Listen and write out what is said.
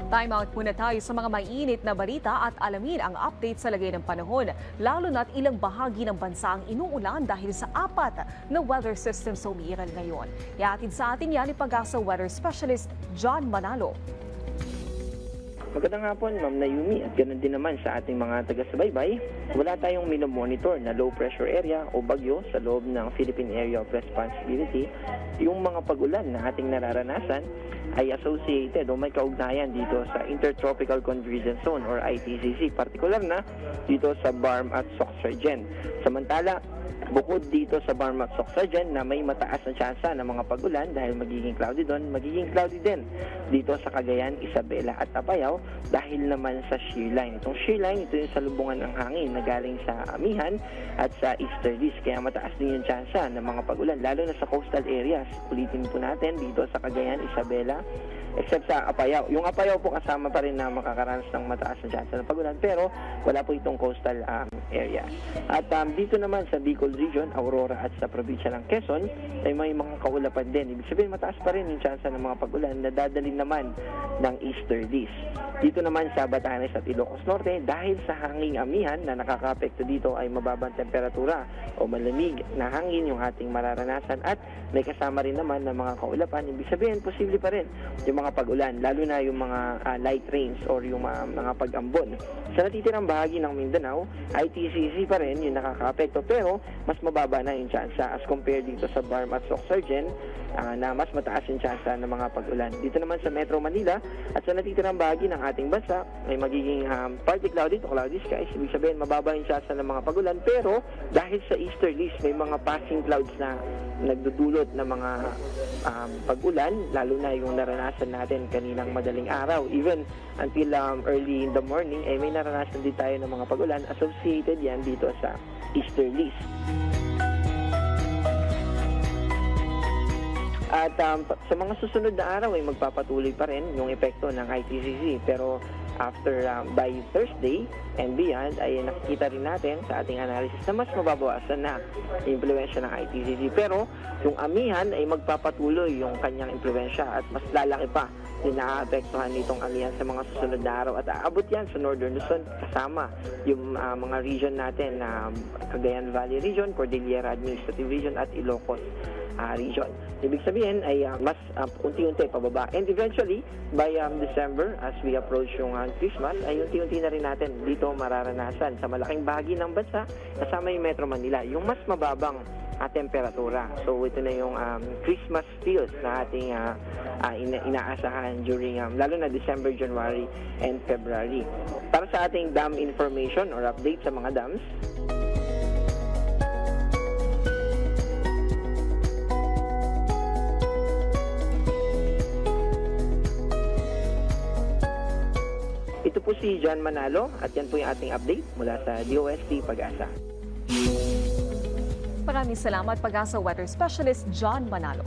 Time out muna tayo sa mga mainit na balita at alamin ang update sa lagay ng panahon, lalo na't ilang bahagi ng bansa ang inuulan dahil sa apat na weather system sa umiiral ngayon. Ihatid sa atin yan ni Pag-asa Weather Specialist John Manalo. Magandang hapon, Ma'am Naomi, at ganoon din naman sa ating mga taga-subaybay. Wala tayong minomonitor na low pressure area o bagyo sa loob ng Philippine Area of Responsibility. Yung mga pag-ulan na ating nararanasan ay associated o may kaugnayan dito sa Intertropical Convergence Zone or ITCZ, partikular na dito sa Barm at Soxargen. Samantala, bukod dito sa Barm at Soxargen na may mataas na tsansa ng mga pag-ulan dahil magiging cloudy doon, magiging cloudy din dito sa Cagayan, Isabela at Apayao dahil naman sa shear line. Itong shear line, ito yung salubungan ng hangin na galing sa amihan at sa easterlies. Kaya mataas din yung tsansa ng mga pag-ulan, lalo na sa coastal areas. Ulitin po natin dito sa Cagayan, Isabela, except sa Apayao. Yung Apayao po kasama pa rin na makakaranas ng mataas na tsansa ng pag-ulan, pero wala po itong coastal area. At dito naman sa Bicol Region, Aurora at sa probinsya ng Quezon ay may mga kaulapan din. Ibig sabihin mataas pa rin yung tsansa ng mga pag-ulan na dadalhin naman ng easterlies. Dito naman sa Batanes at Ilocos Norte, dahil sa hanging amihan na nakakaapekto dito ay mababang temperatura o malamig na hangin yung ating mararanasan at may kasama rin naman ng mga kaulapan. Ibig sabihin, posible pa rin yung mga pag-ulan, lalo na yung mga light rains or yung mga pag-ambon. Sa natitirang bahagi ng Mindanao, ITCZ pa rin yung nakakaapekto pero mas mababa na yung tsansa as compared dito sa Barm at Soxargen na mas mataas yung tsansa ng mga pag-ulan. Dito naman sa Metro Manila at sa natitirang bahagi ng ating bansa ay magiging partly cloudy to cloudy skies. Ibig sabihin mababa yung tsansa ng mga pag-ulan pero dahil sa easterlies may mga passing clouds na nagdudulot ng mga pag-ulan, lalo na yung naranasan natin kaninang madaling araw. Even until early in the morning, ay may naranasan din tayo ng mga pag-ulan associated yan dito sa easterlies. At sa mga susunod na araw ay magpapatuloy pa rin yung epekto ng ITCZ. Pero after by Thursday and beyond ay nakikita rin natin sa ating analysis na mas mababawasan na yung impluwensya ng ITCZ. Pero yung amihan ay magpapatuloy yung kanyang impluwensya at mas lalaki pa yung naaapektuhan nitong amihan sa mga susunod na araw. At aabot yan sa Northern Luzon kasama yung mga region natin na Cagayan Valley Region, Cordillera Administrative Region at Ilocos region. Ibig sabihin ay mas unti-unti pababa. And eventually, by December, as we approach yung Christmas, ay unti-unti na rin natin dito mararanasan sa malaking bahagi ng bansa, kasama yung Metro Manila, yung mas mababang temperatura. So ito na yung Christmas feels na ating inaasahan during lalo na December, January, and February. Para sa ating dam information or update sa mga dams, ito po si John Manalo at yan po yung ating update mula sa DOST Pag-asa. Maraming salamat, Pag-asa Weather Specialist John Manalo.